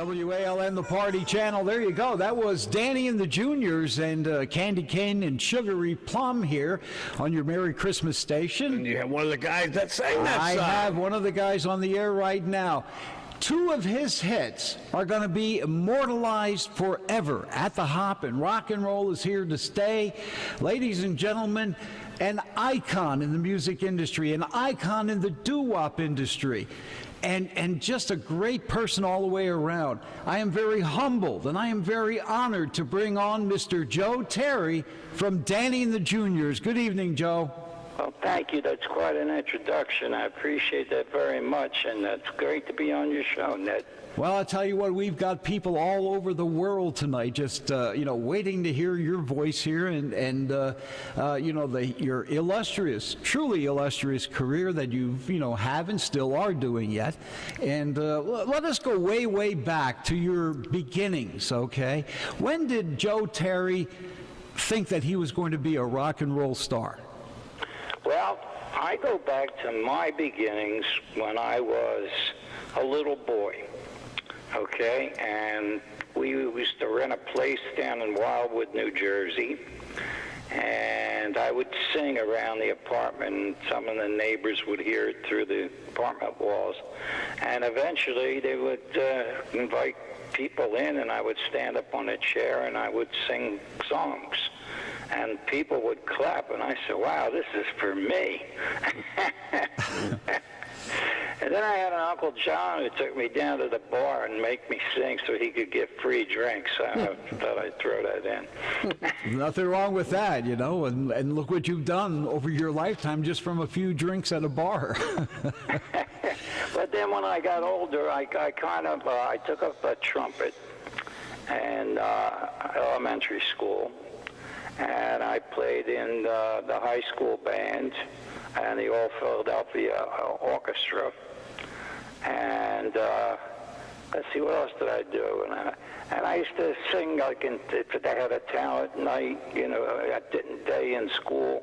WALN, the Party Channel. There you go. That was Danny and the Juniors and Candy Cane and Sugary Plum here on your Merry Christmas station. And you have one of the guys that sang that song. I have one of the guys on the air right now. Two of his hits are going to be immortalized forever at the Hop, and rock and roll is here to stay. Ladies and gentlemen, an icon in the music industry, an icon in the doo-wop industry, and just a great person all the way around. I am very humbled and I am very honored to bring on Mr. Joe Terry from Danny and the Juniors. Good evening, Joe. Well, thank you. That's quite an introduction. I appreciate that very much, and that's great to be on your show, Ned. Well, I'll tell you what, we've got people all over the world tonight just, waiting to hear your voice here and your illustrious, truly illustrious career that you've, have and still are doing yet. And let us go way, way back to your beginnings, okay? When did Joe Terry think that he was going to be a rock and roll star? Well, I go back to my beginnings when I was a little boy. Okay, and we used to rent a place down in Wildwood, New Jersey, and I would sing around the apartment, and some of the neighbors would hear it through the apartment walls, and eventually they would invite people in, and I would stand up on a chair and I would sing songs, and people would clap, and I said, wow, this is for me. And then I had an Uncle John who took me down to the bar and make me sing so he could get free drinks. I thought I'd throw that in. Nothing wrong with that, and look what you've done over your lifetime just from a few drinks at a bar. But then when I got older, I took up a trumpet in elementary school, and I played in the high school band and the All Philadelphia Orchestra. And let's see, what else did I do? And I used to sing, like, if they had a talent night, a day in school.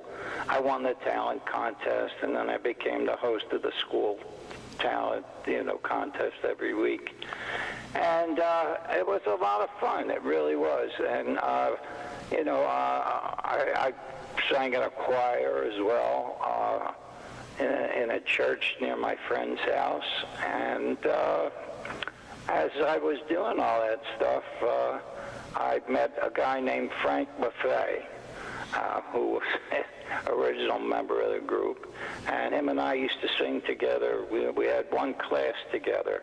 I won the talent contest, and then I became the host of the school talent, contest every week. And it was a lot of fun. It really was. And, I sang in a choir as well in a church near my friend's house. And as I was doing all that stuff, I met a guy named Frank Buffet, who was an original member of the group. And him and I used to sing together. We had one class together,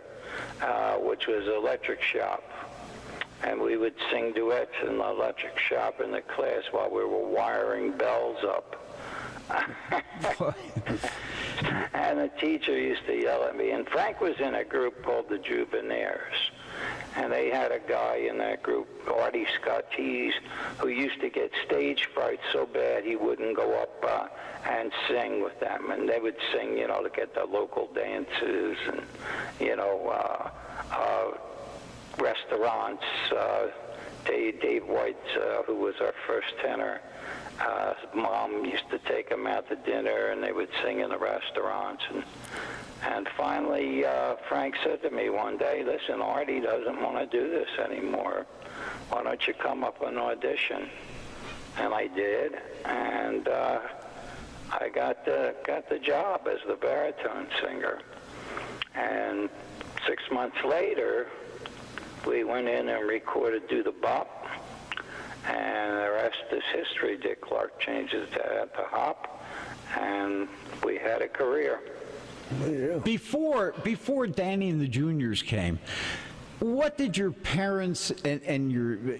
which was Electric Shop. And we would sing duets in the electric shop in the class while we were wiring bells up. And the teacher used to yell at me. And Frank was in a group called the Juvenirs. And they had a guy in that group, Artie Scottees, who used to get stage fright so bad he wouldn't go up and sing with them. And they would sing, to get the local dances and, restaurants. Dave White, who was our first tenor, his mom used to take him out to dinner, and they would sing in the restaurants. And finally, Frank said to me one day, listen, Artie doesn't want to do this anymore. Why don't you come up and audition? And I did, and I got the job as the baritone singer. And 6 months later, we went in and recorded Do the Bop, and the rest is history. Dick Clark changed it to At the Hop, and we had a career. Before Danny and the Juniors came, what did your parents and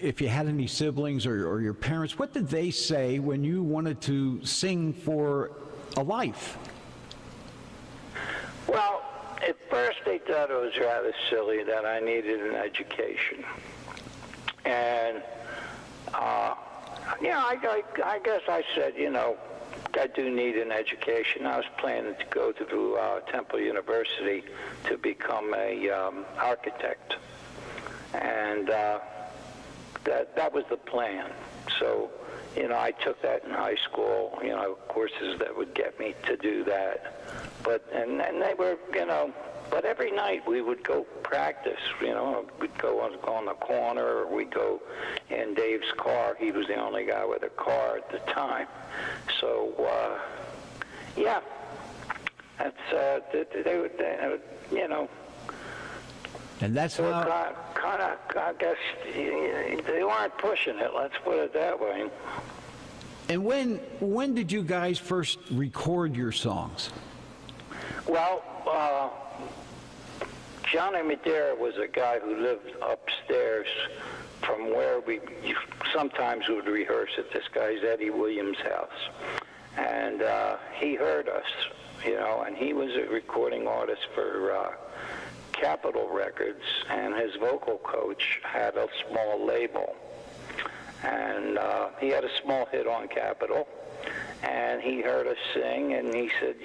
if you had any siblings or your parents, what did they say when you wanted to sing for a life? Well, at first they thought it was rather silly that I needed an education. And, I guess I said, I do need an education. I was planning to go to Temple University to become a architect. And that was the plan. So, I took that in high school, courses that would get me to do that. And they were, but every night we would go practice. We'd go on the corner, or we'd go in Dave's car. He was the only guy with a car at the time. So, yeah, that's And that's so how... kind of, I guess, they weren't pushing it. Let's put it that way. And when did you guys first record your songs? Well, Johnny Madera was a guy who lived upstairs from where sometimes we would rehearse at this guy's Eddie Williams' house. And he heard us, and he was a recording artist for Capitol Records, and his vocal coach had a small label. And he had a small hit on Capitol, and he heard us sing, and he said,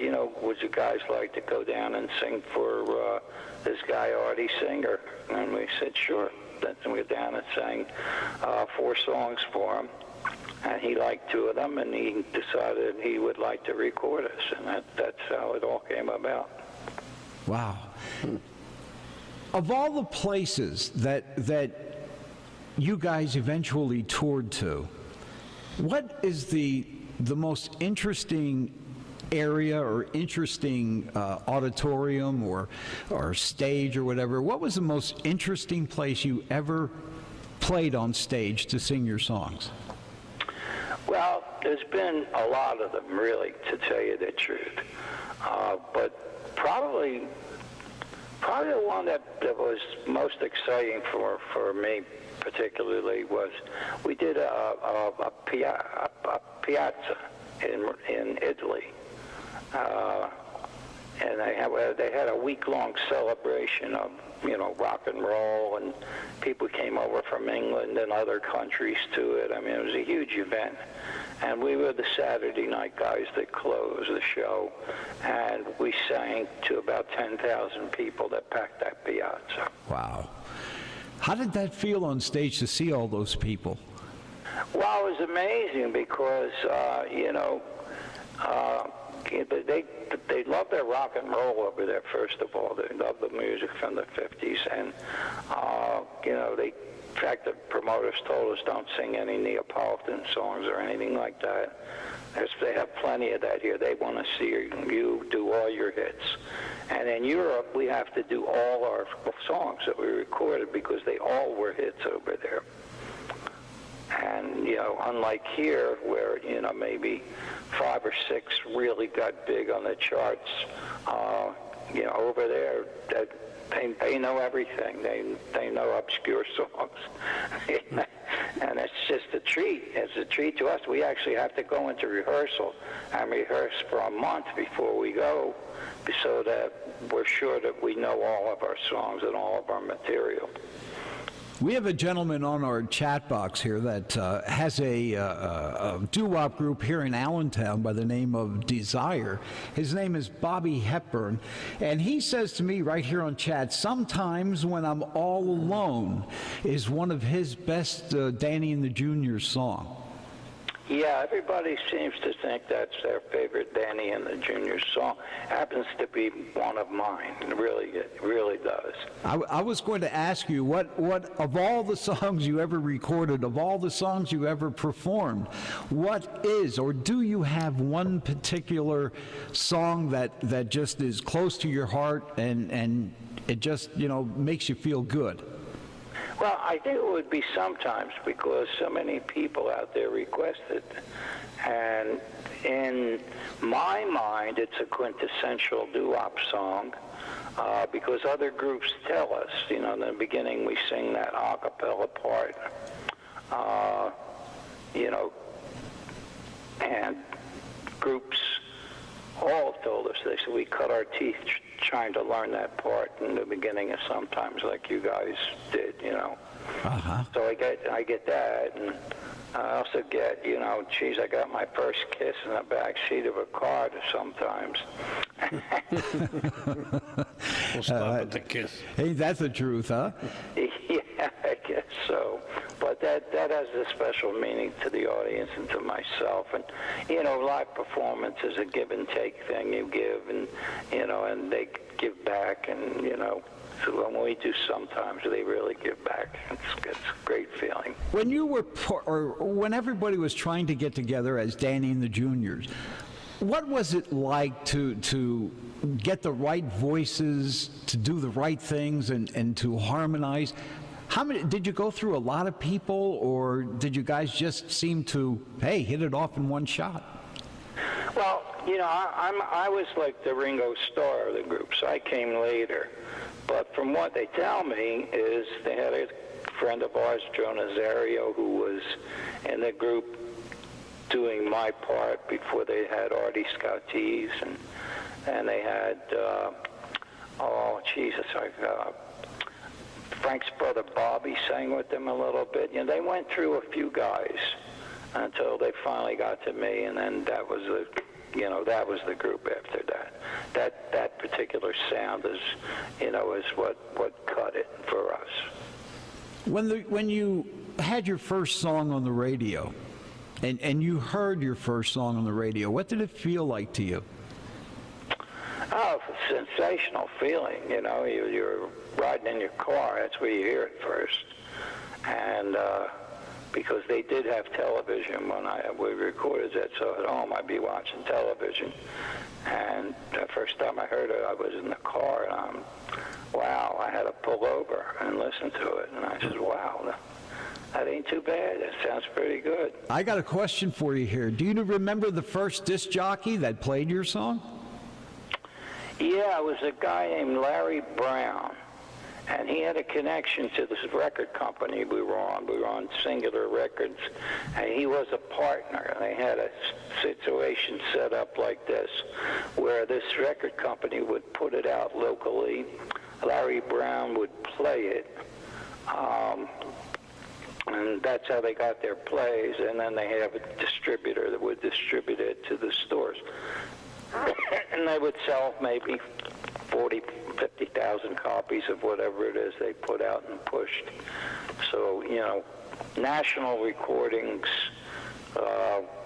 would you guys like to go down and sing for this guy, Artie Singer? And we said, sure. Then we went down and sang 4 songs for him, and he liked 2 of them, and he decided he would like to record us, and that's how it all came about. Wow. Of all the places that you guys eventually toured to, what is the most interesting area or interesting auditorium or stage or whatever? What was the most interesting place you ever played on stage to sing your songs? Well, there's been a lot of them, really, to tell you the truth. But probably the one that was most exciting for me particularly was we did a piazza in Italy, and they had a week-long celebration of rock and roll, and people came over from England and other countries to it. I mean, it was a huge event, and we were the Saturday night guys that closed the show, and we sang to about 10,000 people that packed that piazza. Wow. How did that feel on stage to see all those people? Well, it was amazing because, they love their rock and roll over there, first of all. They love the music from the 50s. And, in fact, the promoters told us don't sing any Neapolitan songs or anything like that. They have plenty of that here. They want to see you do all your hits. And in Europe, we have to do all our songs that we recorded because they all were hits over there. And, unlike here where, maybe 5 or 6 really got big on the charts, over there, they know everything. They know obscure songs. And it's just a treat. It's a treat to us. We actually have to go into rehearsal and rehearse for a month before we go so that we're sure that we know all of our songs and all of our material. We have a gentleman on our chat box here that has a doo-wop group here in Allentown by the name of Desire. His name is Bobby Hepburn, and he says to me right here on chat, sometimes when I'm all alone is one of his best Danny and the Juniors song. Yeah, everybody seems to think that's their favorite Danny and the Juniors song. Happens to be one of mine. It really does. I was going to ask you, what of all the songs you ever recorded, of all the songs you ever performed, what is, or do you have one particular song that just is close to your heart and it just, makes you feel good? Well, I think it would be Sometimes because so many people out there request it. And in my mind, it's a quintessential doo-wop song because other groups tell us, in the beginning we sing that a cappella part, and groups all told us, they said we cut our teeth trying to learn that part in the beginning of Sometimes, like you guys did, Uh-huh. So I get that, and I also get, geez, I got my first kiss in the back seat of a car Sometimes. We'll stop at the kiss. Hey, that's the truth, huh? Yeah, So, but that has a special meaning to the audience and to myself. And, you know, live performance is a give and take thing. You give and, you know, and they give back. And, you know, so when we do sometimes, they really give back. It's a great feeling. When you were, or when everybody was trying to get together as Danny and the Juniors, what was it like to get the right voices, to do the right things, and to harmonize? How many did you go through? A lot of people, or did you guys just seem to, hey, hit it off in one shot? Well, you know, I was like the Ringo Starr of the group, so I came later. But from what they tell me is they had a friend of ours, Joe Nazario, who was in the group doing my part before they had Artie Scotties, and they had, Frank's brother Bobby sang with them a little bit. You know, they went through a few guys until they finally got to me, and then that was the group after that. That particular sound is what cut it for us. When you had your first song on the radio, and you heard your first song on the radio, what did it feel like to you? Oh, it's a sensational feeling. You know, you're riding in your car. That's where you hear it first. And because they did have television when we recorded that, so at home I'd be watching television. And the first time I heard it, I was in the car, and wow, I had to pull over and listen to it. And I said, wow, that ain't too bad. That sounds pretty good. I got a question for you here. Do you remember the first disc jockey that played your song? Yeah, it was a guy named Larry Brown, and he had a connection to this record company we were on. We were on Singular Records, and he was a partner. And they had a situation set up like this, where this record company would put it out locally. Larry Brown would play it, and that's how they got their plays. And then they have a distributor that would distribute it to the stores. And they would sell maybe 40, 50,000 copies of whatever it is they put out and pushed. So, you know, national recordings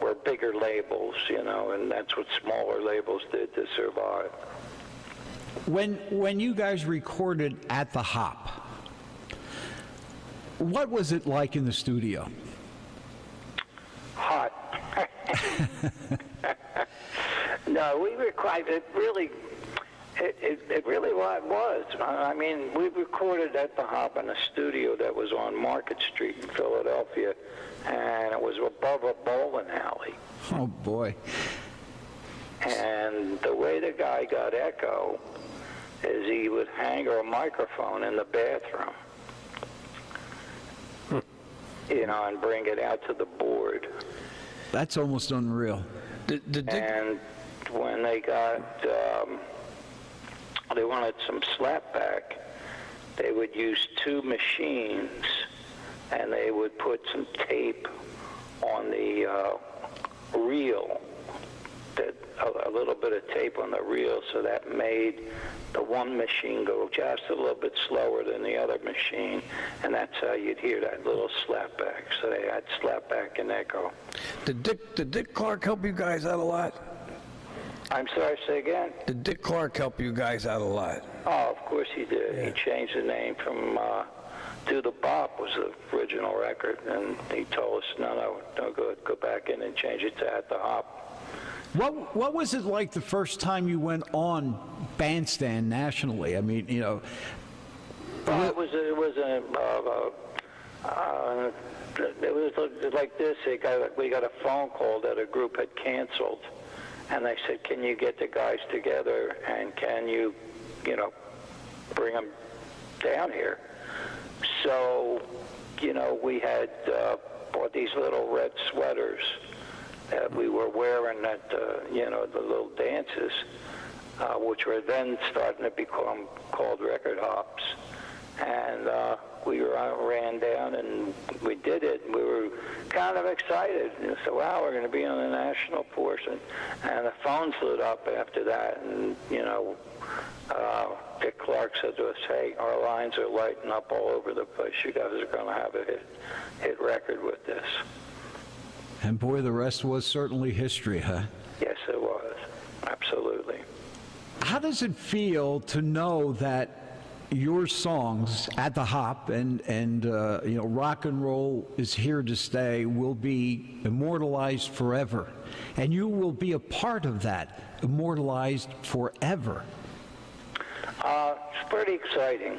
were bigger labels, you know, and that's what smaller labels did to survive. When you guys recorded at the Hop, what was it like in the studio? Hot. No, we recorded it really. It really was. I mean, we recorded at the Hop in a studio that was on Market Street in Philadelphia, and it was above a bowling alley. Oh boy! And the way the guy got echo is he would hang a microphone in the bathroom, you know, and bring it out to the board. That's almost unreal. And when they got, they wanted some slapback, they would use two machines, and they would put some tape on the reel, a little bit of tape on the reel, so that made the one machine go just a little bit slower than the other machine, and that's how you'd hear that little slapback. So they had slapback and echo. Did Dick Clark help you guys out a lot? I'm sorry, say again? Did Dick Clark help you guys out a lot? Oh, of course he did. Yeah. He changed the name from Do the Bop was the original record, and he told us, no, go back in and change it to At the Hop. What was it like the first time you went on Bandstand nationally? I mean, you know. It was like this. We got a phone call that a group had canceled, and they said, "Can you get the guys together and can you bring them down here?" So, we had bought these little red sweaters that we were wearing at the little dances, which were then starting to become called record hops. And we ran down and we did it. We were kind of excited. And so, wow, we're going to be on the national portion. And the phones lit up after that. And, Dick Clark said to us, "Hey, our lines are lighting up all over the place. You guys are going to have a hit record with this." And boy, the rest was certainly history, huh? Yes, it was. Absolutely. How does it feel to know that your songs at the Hop and you know, rock and roll is here to stay, will be immortalized forever, and you will be a part of that, immortalized forever? It's pretty exciting.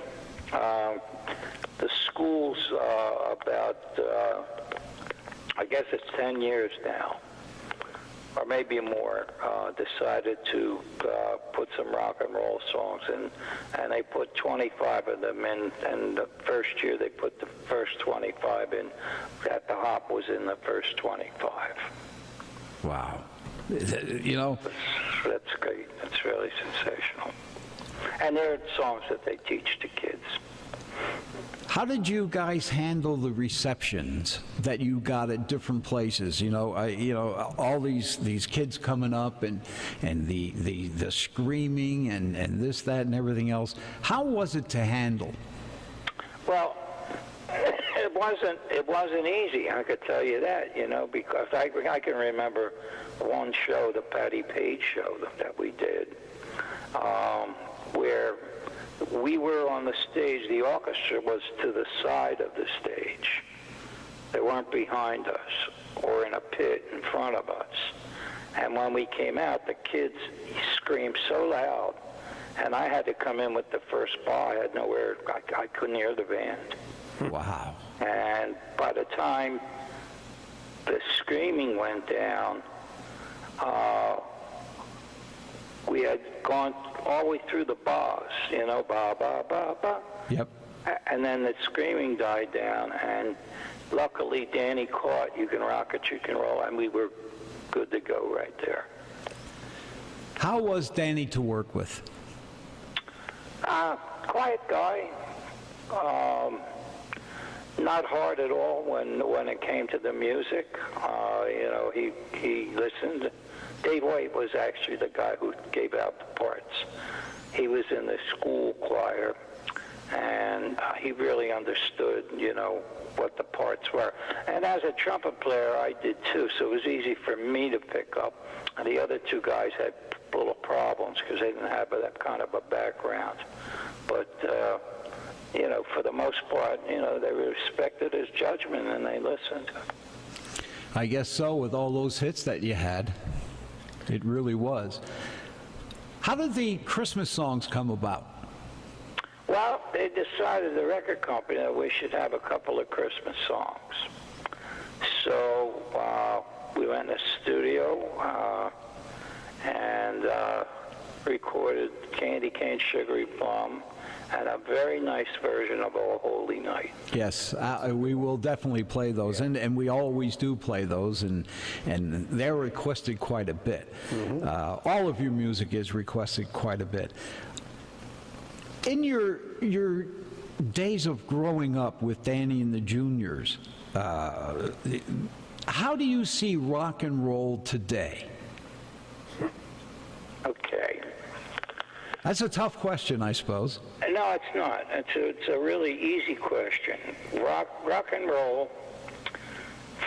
The school's about, I guess it's 10 years now, or maybe more, decided to put some rock and roll songs in, and they put 25 of them in, and the first year they put the first 25 in. At the Hop was in the first 25. Wow. You know, That's great. That's really sensational. And they're songs that they teach to kids. how did you guys handle the receptions that you got at different places? You know, all these kids coming up and the screaming and this, that, and everything else. How was it to handle? Well, it wasn't easy. I could tell you that, you know, because I can remember one show, the Patty Page show that we did, where we were on the stage. The orchestra was to the side of the stage. They weren't behind us or in a pit in front of us. And when we came out, the kids screamed so loud, and I had to come in with the first bar. I had nowhere. I couldn't hear the band. Wow. And by the time the screaming went down, we had gone all the way through the bars, you know, ba, ba, ba, ba. Yep. And then the screaming died down, and luckily Danny caught "You Can Rock It, You Can Roll," and we were good to go right there. How was Danny to work with? Quiet guy. Not hard at all when it came to the music. You know, he listened. Dave White was actually the guy who gave out the parts. He was in the school choir, and he really understood, you know, what the parts were. And as a trumpet player, I did too, so it was easy for me to pick up. And the other two guys had little problems because they didn't have that kind of a background. But, you know, for the most part, you know, they respected his judgment and they listened. I guess so, with all those hits that you had. It really was. How did the Christmas songs come about? Well, they decided, the record company, that we should have a couple of Christmas songs. So we went in the studio and recorded Candy Cane Sugary Plum and a very nice version of "O Holy Night." Yes, we will definitely play those, and we always do play those, and they're requested quite a bit. Mm-hmm. All of your music is requested quite a bit. In your days of growing up with Danny and the Juniors, how do you see rock and roll today? Okay. That's a tough question, I suppose. No, it's not. It's a really easy question. Rock and roll,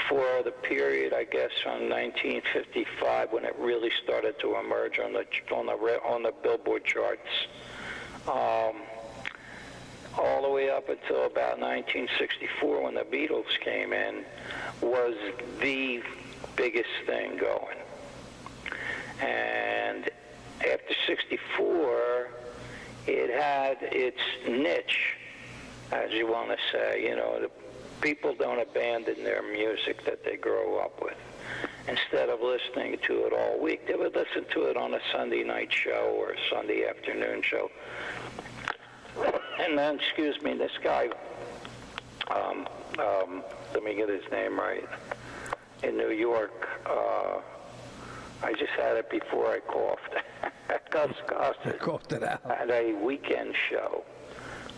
for the period, I guess, from 1955, when it really started to emerge on the Billboard charts, all the way up until about 1964, when the Beatles came in, was the biggest thing going. And after 64, it had its niche, as you want to say. You know, the people don't abandon their music that they grow up with. Instead of listening to it all week, they would listen to it on a Sunday night show or a Sunday afternoon show. And then, excuse me, this guy, let me get his name right, in New York, I just had it before I coughed. Gus Gossett Coughed it out. had a weekend show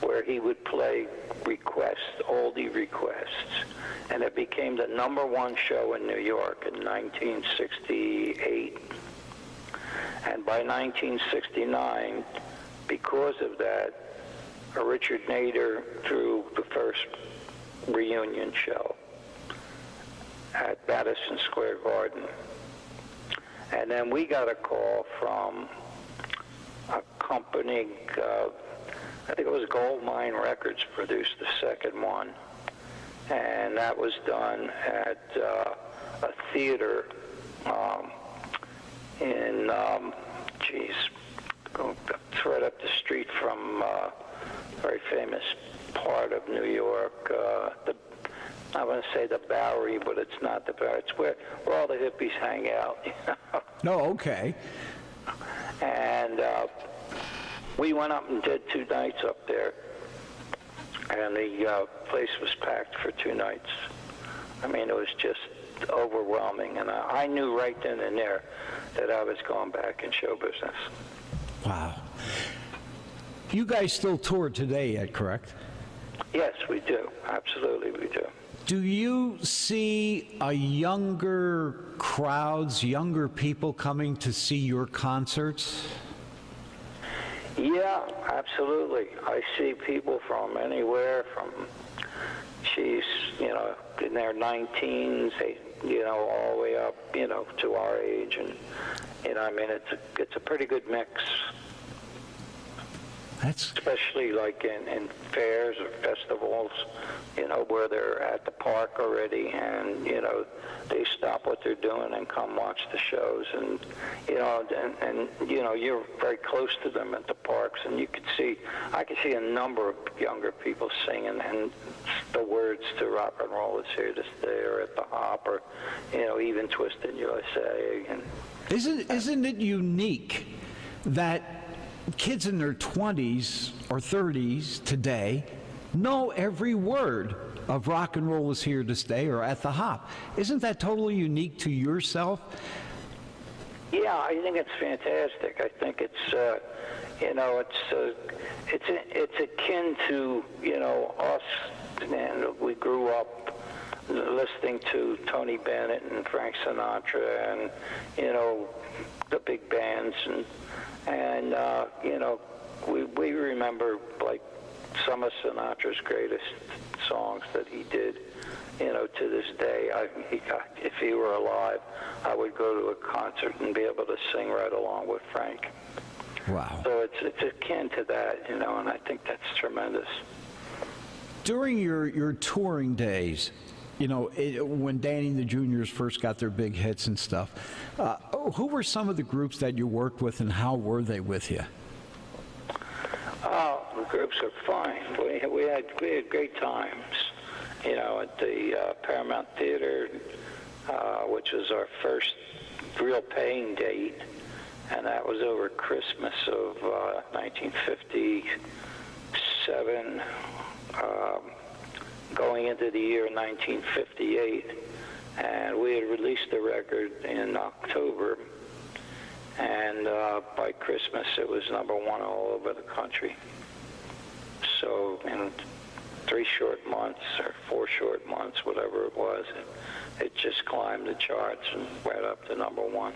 where he would play oldie requests, and it became the #1 show in New York in 1968. And by 1969, because of that, Richard Nader threw the first reunion show at Madison Square Garden. And then we got a call from a company, I think it was Goldmine Records, produced the second one. And that was done at a theater in, it's right up the street from a very famous part of New York. I want to say the Bowery, but it's not the Bowery. It's where all the hippies hang out. You know? No, okay. And we went up and did 2 nights up there, and the place was packed for 2 nights. I mean, it was just overwhelming, and I knew right then and there that I was going back in show business. Wow. You guys still tour today yet, correct? Yes, we do. Absolutely, we do. Do you see a younger crowds, younger people coming to see your concerts? Yeah, absolutely. I see people from anywhere from, in their 19s, all the way up, to our age. And, I mean, it's a pretty good mix. Especially like in fairs or festivals, where they're at the park already, and they stop what they're doing and come watch the shows, and you're very close to them at the parks, and I can see a number of younger people singing and the words to Rock and Roll Is Here to Stay, or at the Hop, or even Twisted USA. And isn't it unique that kids in their 20s or 30s today know every word of Rock and Roll Is Here to Stay or At the Hop? Isn't that totally unique to yourself? Yeah, I think it's fantastic. I think it's it's akin to us, and we grew up listening to Tony Bennett and Frank Sinatra and the big bands, and we remember like some of Sinatra's greatest songs that he did. To this day, if he were alive, I would go to a concert and be able to sing right along with Frank. Wow. So it's akin to that, and I think that's tremendous. During your touring days, when Danny and the Juniors first got their big hits and stuff, who were some of the groups that you worked with, and how were they with you? Oh, the groups are fine. We had great times, at the Paramount Theater, which was our first real paying date, and that was over Christmas of 1957. Going into the year 1958, and we had released the record in October, and by Christmas it was #1 all over the country. So in 3 short months or 4 short months, whatever it was, it just climbed the charts and right up to #1.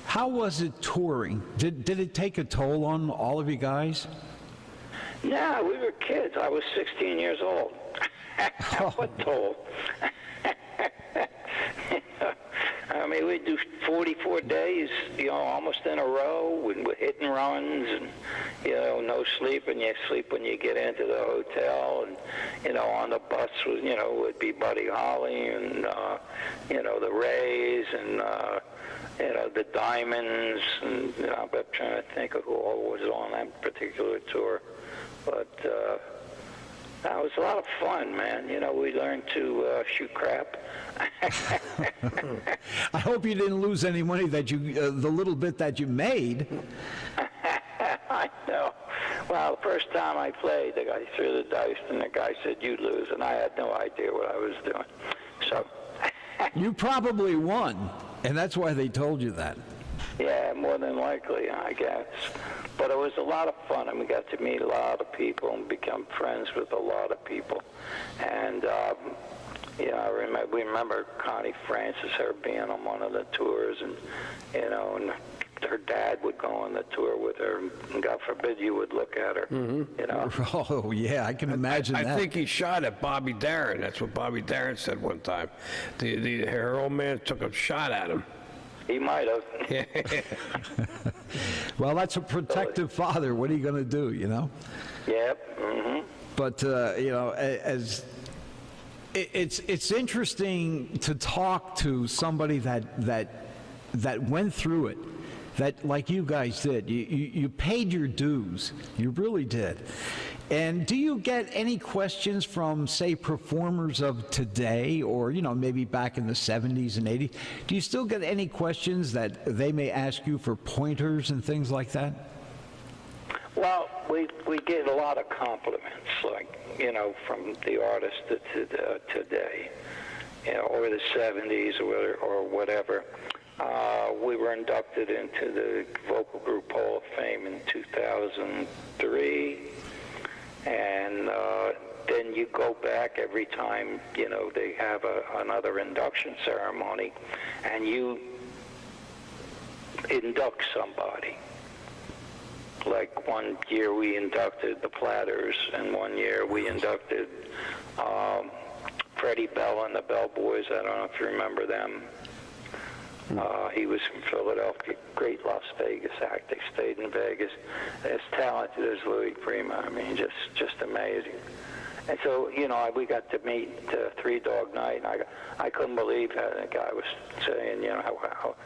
How was it touring? Did it take a toll on all of you guys? No, we were kids. I was 16 years old. What toll? I mean, we'd do 44 days, almost in a row, with hit and runs, and, no sleep, and you sleep when you get into the hotel, and, on the bus, would be Buddy Holly, and, the Rays, and, the Diamonds, and, I'm trying to think of who all was on that particular tour. But that was a lot of fun, man. We learned to shoot crap. I hope you didn't lose any money that the little bit that you made. I know. Well, the first time I played, the guy threw the dice, and the guy said, "You lose," and I had no idea what I was doing. So you probably won, and that's why they told you that. Yeah, more than likely, I guess. But it was a lot of fun, and we got to meet a lot of people and become friends with a lot of people. And, we remember Connie Francis, her being on one of the tours, and, and her dad would go on the tour with her, and God forbid you would look at her, you know. Oh, yeah, I can imagine I that. think he shot at Bobby Darin. That's what Bobby Darin said one time. Her old man took a shot at him. He might have. Well, that's a protective father. What are you going to do, you know? Yep. But, you know, it's interesting to talk to somebody that went through it, that like you guys did. You paid your dues. You really did. And do you get any questions from, say, performers of today, or, you know, maybe back in the 70s and 80s? Do you still get any questions that they may ask you for pointers and things like that? Well, we get a lot of compliments, like, you know, from the artists today, you know, or the 70s or whatever. We were inducted into the Vocal Group Hall of Fame in 2003, and then you go back every time, you know, they have another induction ceremony, and you induct somebody. Like one year we inducted the Platters, and one year we inducted Freddie Bell and the Bell Boys. I don't know if you remember them. He was from Philadelphia, great Las Vegas act. They stayed in Vegas. As talented as Louis Prima. I mean, just amazing. And so, you know, we got to meet Three Dog Night, and I couldn't believe how the guy was saying, you know, how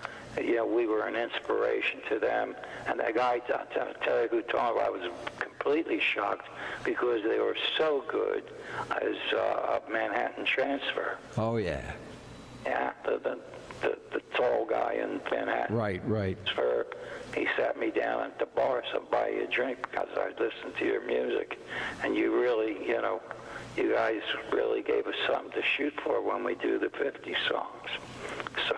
you know, we were an inspiration to them. And that guy, to tell you who told me, I was completely shocked because they were so good as Manhattan Transfer. Oh, yeah. Yeah, the tall guy in Manhattan. Right. Transfer. He sat me down at the bar, so buy you a drink because I listened to your music. And you really, you know, you guys really gave us something to shoot for when we do the 50 songs. So.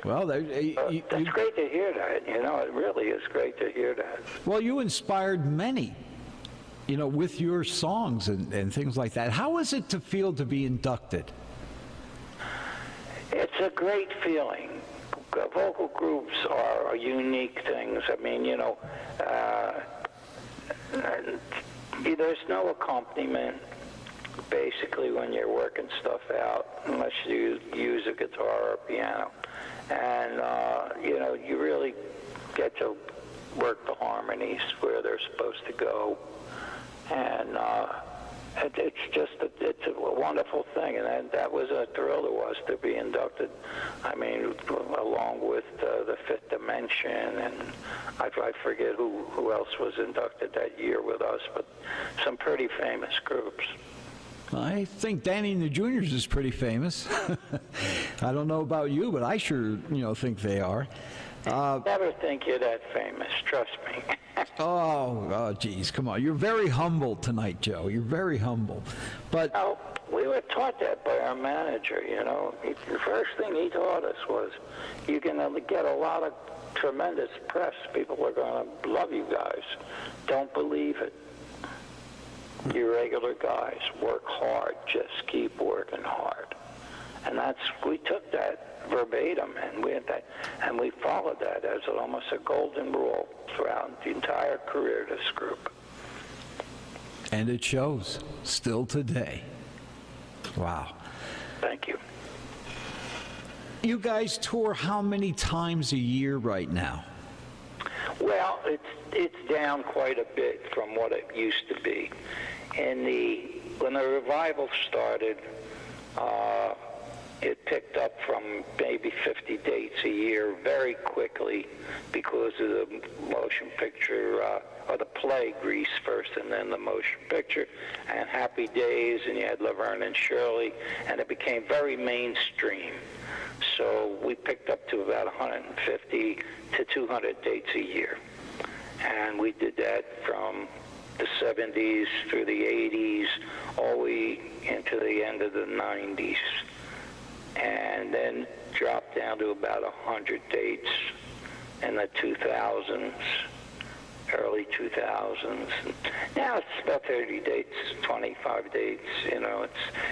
Well, it's great to hear that. You know, it really is great to hear that. Well, you inspired many, you know, with your songs and things like that. How is it to feel to be inducted? It's a great feeling. Vocal groups are unique things. I mean, you know, there's no accompaniment basically when you're working stuff out unless you use a guitar or a piano. And, you know, you really get to work the harmonies where they're supposed to go. And it's a wonderful thing. And that was a thrill to us to be inducted. I mean, along with the Fifth Dimension, and I forget who else was inducted that year with us, but some pretty famous groups. I think Danny and the Juniors is pretty famous. I don't know about you, but I sure, you know, think they are. Never think you're that famous, trust me. Oh, geez, come on. You're very humble tonight, Joe. You're very humble. But No, we were taught that by our manager, you know. The first thing he taught us was you're going to get a lot of tremendous press. People are going to love you guys. Don't believe it. You regular guys, work hard, just keep working hard. And we took that verbatim, and we followed that as almost a golden rule throughout the entire career of this group. And it shows, still today. Wow. Thank you. You guys tour how many times a year right now? Well, it's down quite a bit from what it used to be. When the revival started, it picked up from maybe 50 dates a year very quickly because of the motion picture, or the play Grease first and then the motion picture, and Happy Days, and you had Laverne and Shirley, and it became very mainstream. So we picked up to about 150 to 200 dates a year. And we did that from the 70s through the 80s, all the way into the end of the 90s. And then dropped down to about 100 dates in the 2000s, early 2000s. Now it's about 30 dates, 25 dates. You know,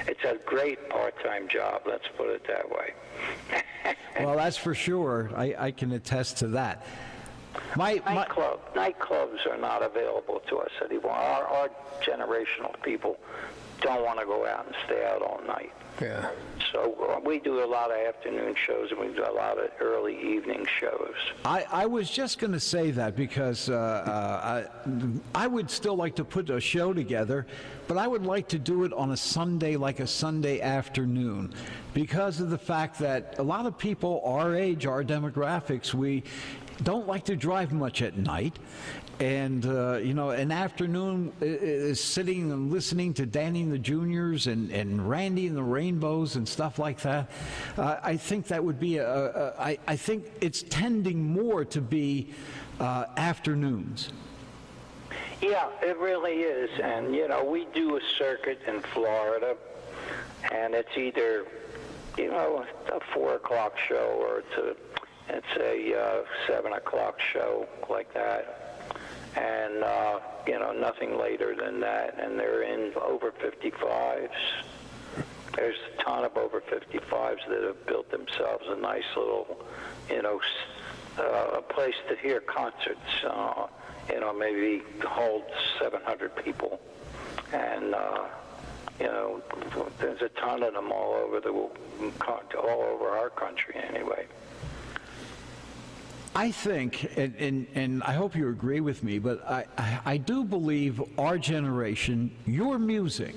it's a great part-time job, let's put it that way. Well, that's for sure. I can attest to that. Nightclubs are not available to us anymore. Our generational people don't want to go out and stay out all night. Yeah. So we do a lot of afternoon shows, and we do a lot of early evening shows. I was just going to say that because I would still like to put a show together, but I would like to do it on a Sunday, like a Sunday afternoon, because of the fact that a lot of people our age, our demographics, we don't like to drive much at night. And, an afternoon is sitting and listening to Danny and the Juniors and Randy and the Rainbows and stuff like that. I think that would be I think it's tending more to be afternoons. Yeah, it really is. And, we do a circuit in Florida, and it's either, a 4 o'clock show or it's a 7 o'clock show like that. And, nothing later than that. And they're in over 55s. There's a ton of over 55s that have built themselves a nice little, a place to hear concerts, maybe holds 700 people. And, there's a ton of them all over our country anyway. I think, and I hope you agree with me, but I do believe our generation, your music,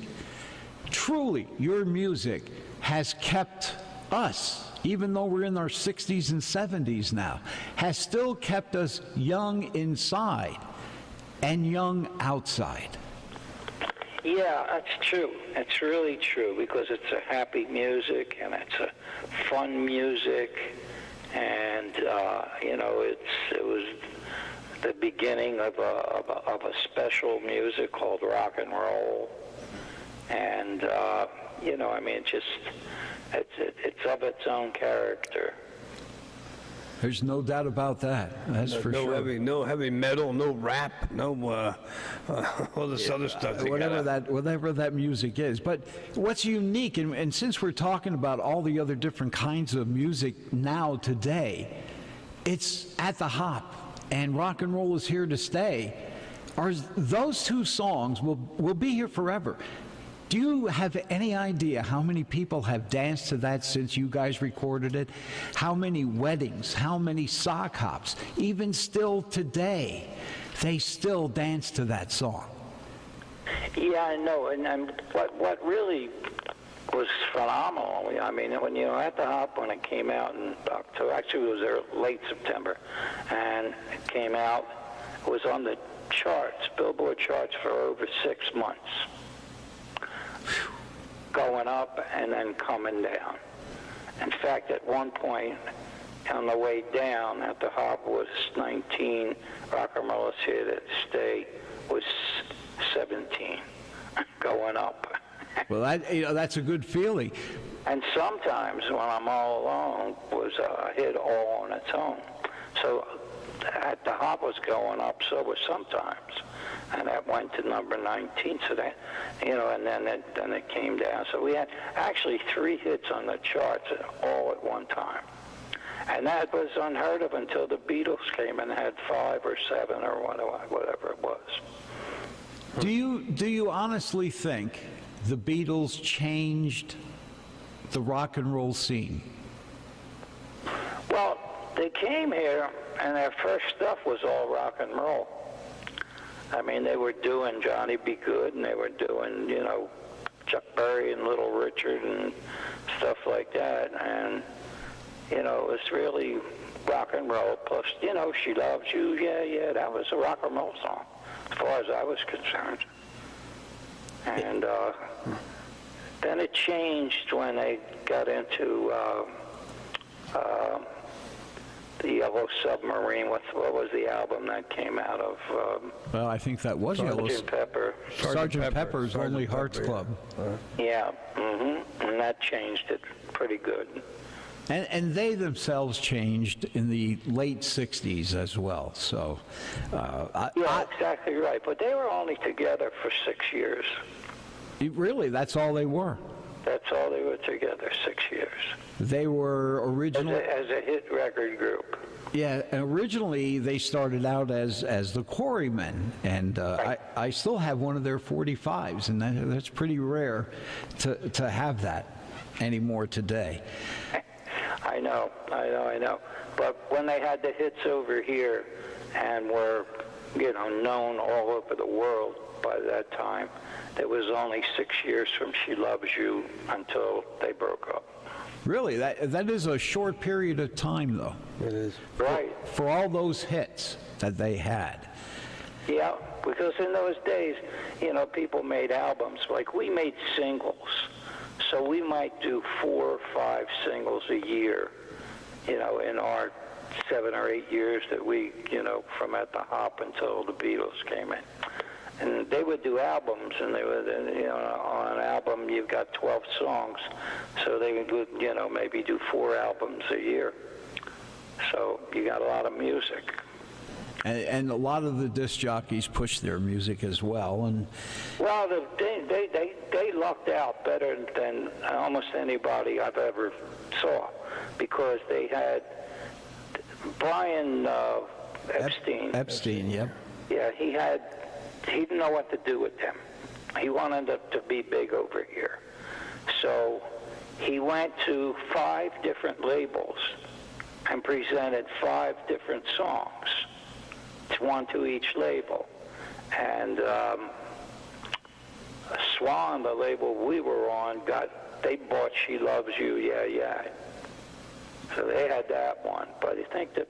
truly your music has kept us, even though we're in our 60s and 70s now, has still kept us young inside and young outside. Yeah, that's true. It's really true, because it's a happy music and it's a fun music. And it was the beginning of a special music called rock and roll, and it's of its own character. There's no doubt about that. That's for sure. No heavy metal, no rap, no all this other stuff. Whatever that music is. But what's unique, and since we're talking about all the other different kinds of music now today, it's at the Hop, and rock and roll is here to stay. Those two songs will be here forever. Do you have any idea how many people have danced to that since you guys recorded it? How many weddings, how many sock hops? Even still today, they still dance to that song. Yeah, I know. And what really was phenomenal, when at the Hop, when it came out in October, actually it was there late September, and it came out, it was on the charts, Billboard charts, for over 6 months. Going up and then coming down. In fact, at one point, on the way down at the Hop was 19, Rock and Roll Is Here to Stay was 17, going up. Well, that's a good feeling. And sometimes, when I'm all alone, was a hit all on its own. So at the Hop was going up, so was Sometimes. And that went to number 19, so that, and then it came down. So we had actually 3 hits on the charts all at one time. And that was unheard of until the Beatles came and had 5 or 7 or whatever it was. Do you honestly think the Beatles changed the rock and roll scene? Well, they came here, and their first stuff was all rock and roll. They were doing Johnny B. Good, and they were doing, Chuck Berry and Little Richard and stuff like that. And, it was really rock and roll. Plus, She Loves You, yeah, that was a rock and roll song, as far as I was concerned. And then it changed when they got into the Yellow Submarine. What was the album that came out of? Well, I think that was Yellow Pepper. Sgt. Pepper's Lonely Hearts Club. Yeah, and that changed it pretty good. And they themselves changed in the late 60s as well. So, exactly right. But they were only together for 6 years. Really, that's all they were? That's all they were together, 6 years. They were originally... As a hit record group. Yeah, and originally they started out as the Quarrymen, and I still have one of their 45s, and that's pretty rare to have that anymore today. I know. But when they had the hits over here and were, known all over the world by that time, it was only 6 years from She Loves You until they broke up. Really, that is a short period of time, though. It is. Right. For all those hits that they had. Yeah, because in those days, people made albums. Like, we made singles. So we might do 4 or 5 singles a year, in our 7 or 8 years that we, from At the Hop until the Beatles came in. And they would do albums, and they would, on an album you've got 12 songs, so they would, maybe do 4 albums a year. So you got a lot of music. And a lot of the disc jockeys pushed their music as well. And well, they lucked out better than almost anybody I've ever saw, because they had Brian Epstein. Epstein, yep. Yeah, he didn't know what to do with them. He wanted them to be big over here. So he went to 5 different labels and presented 5 different songs, one to each label. And Swan, the label we were on, they bought She Loves You, Yeah, Yeah. So they had that one. But I think that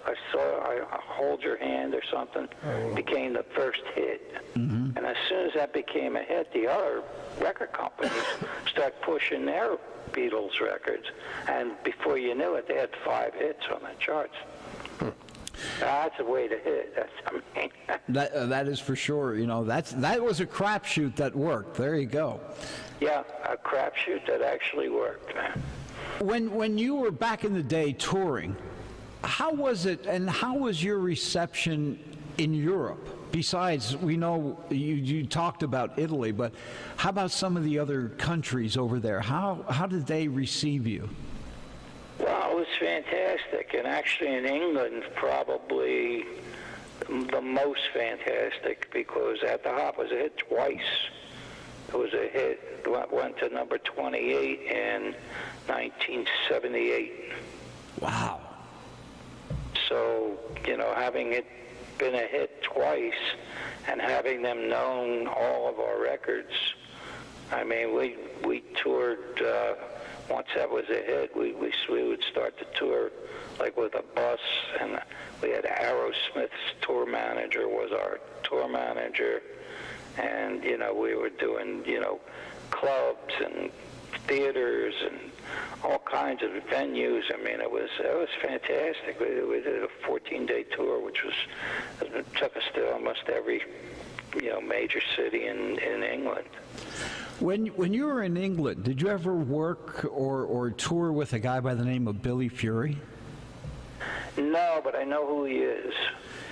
I saw Hold Your Hand or something became the first hit. Mm-hmm. And as soon as that became a hit, the other record companies start pushing their Beatles records. And before you knew it, they had 5 hits on the charts. That's a way to hit. That is for sure. That was a crapshoot that worked. There you go. Yeah, a crapshoot that actually worked, man. When you were back in the day touring, how was it, and how was your reception in Europe? Besides, we know you talked about Italy, but how about some of the other countries over there? How did they receive you? Well, it was fantastic, and actually in England, probably the most fantastic, because At the Hop was a hit twice. It was a hit, went to number 28 in 1978. Wow. So, having it been a hit twice and having them known all of our records, I mean, we toured, once that was a hit, we would start the tour like with a bus, and we had Aerosmith's tour manager was our tour manager, and, we were doing, clubs and theaters and all kinds of venues. I mean, it was fantastic. We did a 14-day tour, which took us to almost every, major city in England. When you were in England, did you ever work or tour with a guy by the name of Billy Fury? No, but I know who he is.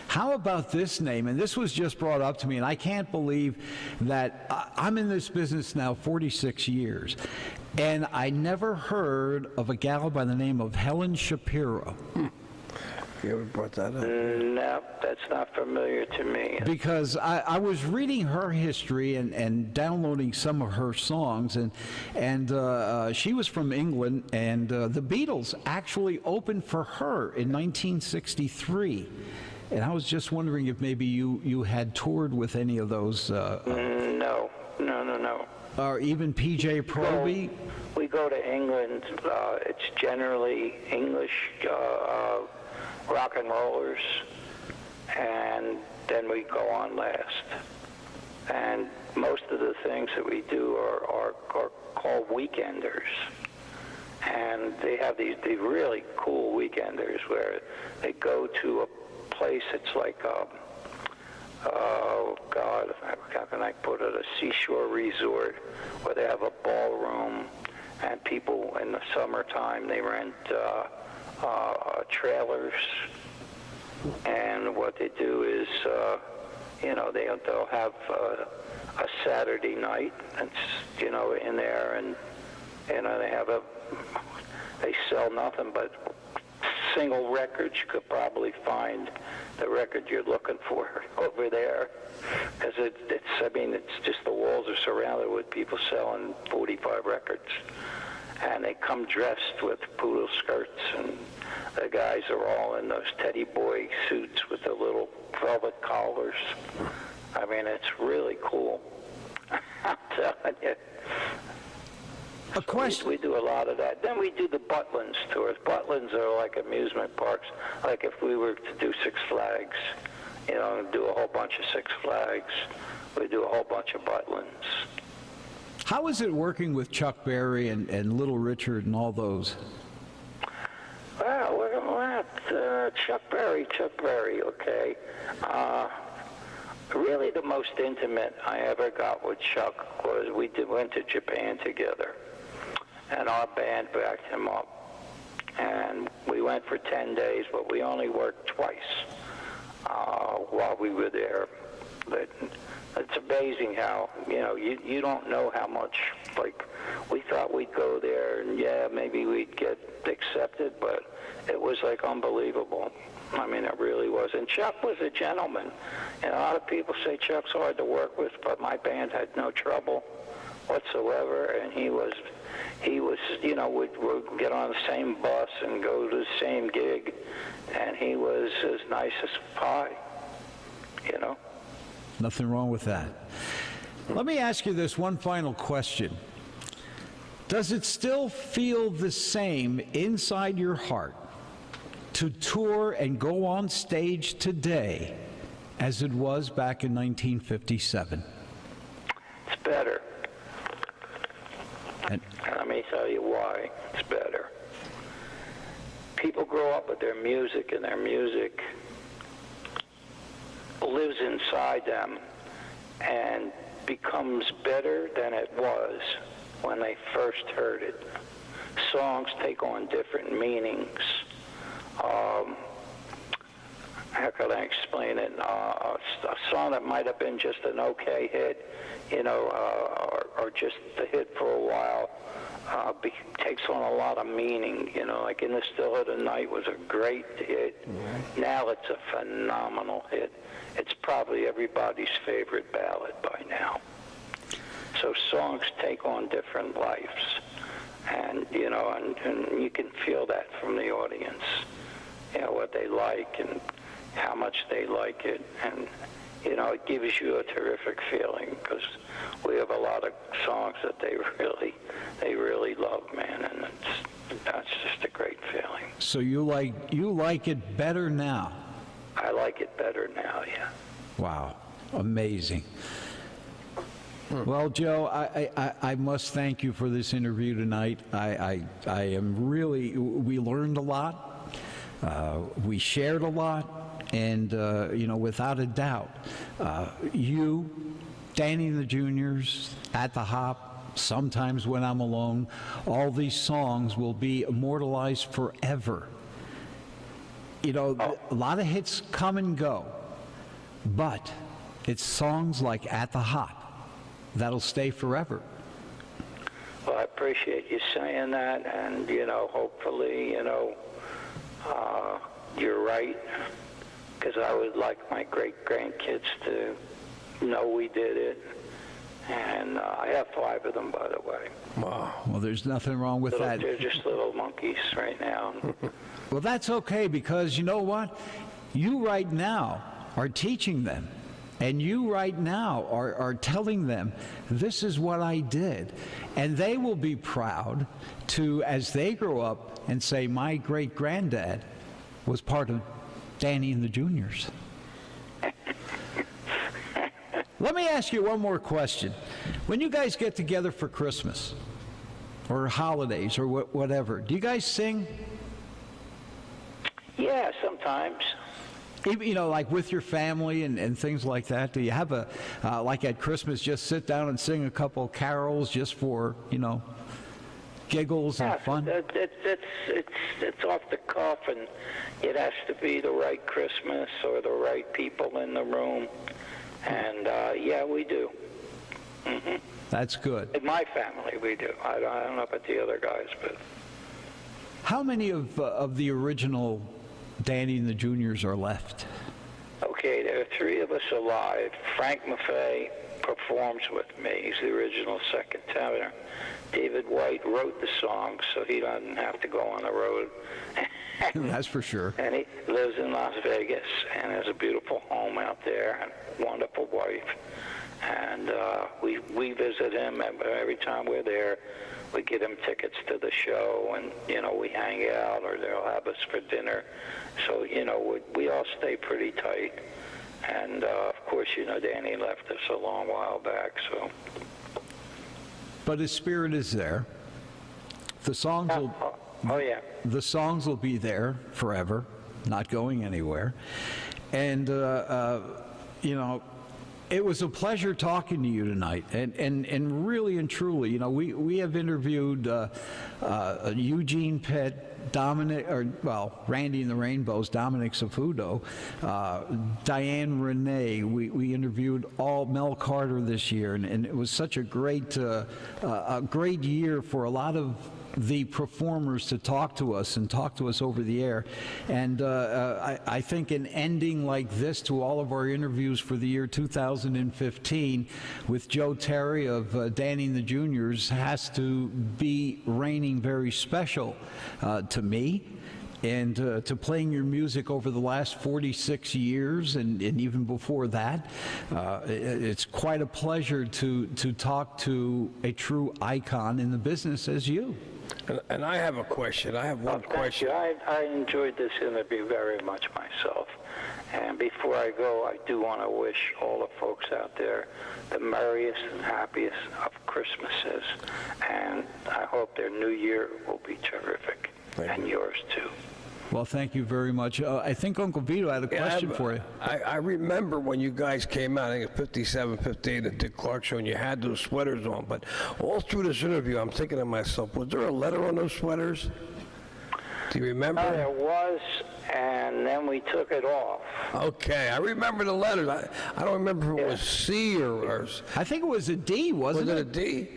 How about this name? And this was just brought up to me, and I can't believe that I'm in this business now 46 years, and I never heard of a gal by the name of Helen Shapiro. You ever brought that up? No, that's not familiar to me. Because I was reading her history and downloading some of her songs, and she was from England, and the Beatles actually opened for her in 1963. And I was just wondering if maybe you had toured with any of those. No. Or even PJ Proby? We go to England. It's generally English rock and rollers, and then we go on last. And most of the things that we do are called weekenders. And they have these really cool weekenders where they go to a place that's like, oh God, how can I put it, a seashore resort where they have a ballroom, and people in the summertime, they rent trailers, and what they do is, they'll have a Saturday night, and in there, and they sell nothing but single records, you could probably find the record you're looking for over there. Because it's just the walls are surrounded with people selling 45 records. And they come dressed with poodle skirts, and the guys are all in those teddy boy suits with the little velvet collars. I mean, it's really cool. I'm telling you. A question. We do a lot of that. Then we do the Butlins tours. Butlins are like amusement parks. Like if we were to do Six Flags, do a whole bunch of Six Flags, we do a whole bunch of Butlins. How is it working with Chuck Berry and Little Richard and all those? Well, we're at Chuck Berry, okay. Really the most intimate I ever got with Chuck was we went to Japan together, and our band backed him up. And we went for 10 days, but we only worked twice while we were there. But it's amazing how, you don't know how much, like, we thought we'd go there and, yeah, maybe we'd get accepted, but it was, like, unbelievable. I mean, it really was. And Chuck was a gentleman. And a lot of people say Chuck's hard to work with, but my band had no trouble whatsoever. And he was, we'd get on the same bus and go to the same gig. And he was as nice as pie, Nothing wrong with that. Let me ask you this one final question. Does it still feel the same inside your heart to tour and go on stage today as it was back in 1957? It's better. And let me tell you why it's better. People grow up with their music, and their music lives inside them and becomes better than it was when they first heard it. Songs take on different meanings. How could I explain it? A song that might have been just an okay hit, or just a hit for a while, takes on a lot of meaning. Like In the Still of the Night was a great hit. Mm-hmm. Now it's a phenomenal hit. It's probably everybody's favorite ballad by now. So songs take on different lives, and and you can feel that from the audience. What they like and how much they like it, and it gives you a terrific feeling, because we have a lot of songs that they really love, man, and that's just a great feeling. so you like it better now? I like it better now, yeah. Wow, amazing. Well, Joe, I must thank you for this interview tonight. I am really, we learned a lot, we shared a lot, and without a doubt, you, Danny and the Juniors, At the Hop, Sometimes When I'm Alone, all these songs will be immortalized forever. A lot of hits come and go, but it's songs like At the Hop that'll stay forever. Well, I appreciate you saying that, and, hopefully, you're right, because I would like my great-grandkids to know we did it. And I have 5 of them, by the way. Wow. Well, there's nothing wrong with that. They're just little monkeys right now. Well, that's okay, because you know what? You right now are teaching them, and you right now are telling them, this is what I did. And they will be proud to, as they grow up, and say, my great-granddad was part of Danny and the Juniors. Let me ask you one more question. When you guys get together for Christmas or holidays or whatever, do you guys sing? Yeah, sometimes. Like with your family and things like that? Do you have like at Christmas, just sit down and sing a couple carols just for, giggles and fun? It's off the cuff, and it has to be the right Christmas or the right people in the room. And, yeah, we do. Mm-hmm. That's good. In my family, we do. I don't know about the other guys, but... How many of the original Danny and the Juniors are left? Okay, there are three of us alive. Frank Maffei performs with me. He's the original second tenor. David White wrote the songs, so he doesn't have to go on the road. That's for sure. And he lives in Las Vegas and has a beautiful home out there and wonderful wife. And we visit him every time we're there. We get him tickets to the show, and, you know, we hang out, or they'll have us for dinner. So, you know, we all stay pretty tight. And, of course, you know, Danny left us a long while back, so. But his spirit is there. The songs will... Oh, yeah. The songs will be there forever, not going anywhere. And, you know, it was a pleasure talking to you tonight. And really and truly, you know, we have interviewed Eugene Pitt, Randy and the Rainbows, Dominic Safudo, Diane Renee. We interviewed Mel Carter this year, and it was such a great year for a lot of the performers to talk to us over the air. And I think an ending like this to all of our interviews for the year 2015 with Joe Terry of Danny and the Juniors has to be reigning very special to me. And to playing your music over the last 46 years and even before that, it's quite a pleasure to talk to a true icon in the business as you. And I have a question. I have one question. Thank you. I enjoyed this interview very much myself. And before I go, I do want to wish all the folks out there the merriest and happiest of Christmases. And I hope their new year will be terrific. And yours too. Well, thank you very much. I think Uncle Vito had a question for you. I remember when you guys came out, I think it's 57, 58, the Dick Clark show, and you had those sweaters on. But all through this interview, I'm thinking to myself, was there a letter on those sweaters? Do you remember? There was, and then we took it off. Okay, I remember the letters. I don't remember if it was C or I think it was a D, wasn't it? Was it a D?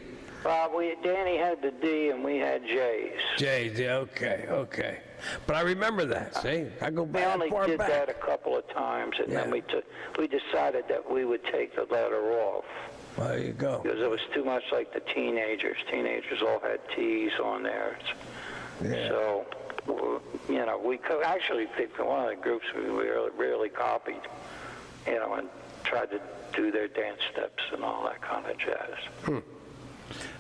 Danny had the D and we had J's. J's, yeah, okay. But I remember that, see? I go back far back. We only did that a couple of times, and then we decided that we would take the letter off. Well, there you go. Because it was too much like the teenagers. Teenagers all had T's on there. Yeah. So, you know, we could actually pick one of the groups we really copied, you know, and tried to do their dance steps and all that kind of jazz.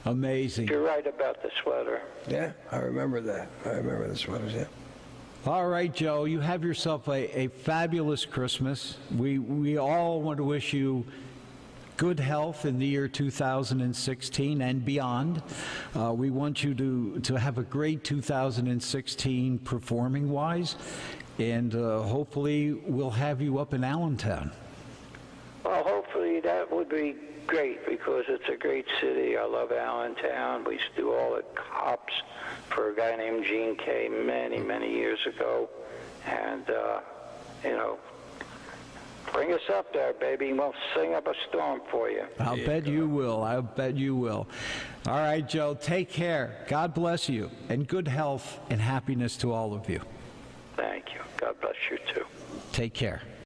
Amazing. You're right about the sweater. Yeah, I remember that. I remember the sweaters, yeah. All right, Joe, you have yourself a fabulous Christmas. We all want to wish you good health in the year 2016 and beyond. We want you to have a great 2016 performing-wise, and hopefully we'll have you up in Allentown. Well, hopefully that would be great, because it's a great city. I love Allentown. We used to do all the cops for a guy named Gene Kay many years ago. And, you know, bring us up there, baby, and we'll sing up a storm for you. I'll bet you will. I'll bet you will. All right, Joe, take care. God bless you, and good health and happiness to all of you. Thank you. God bless you, too. Take care.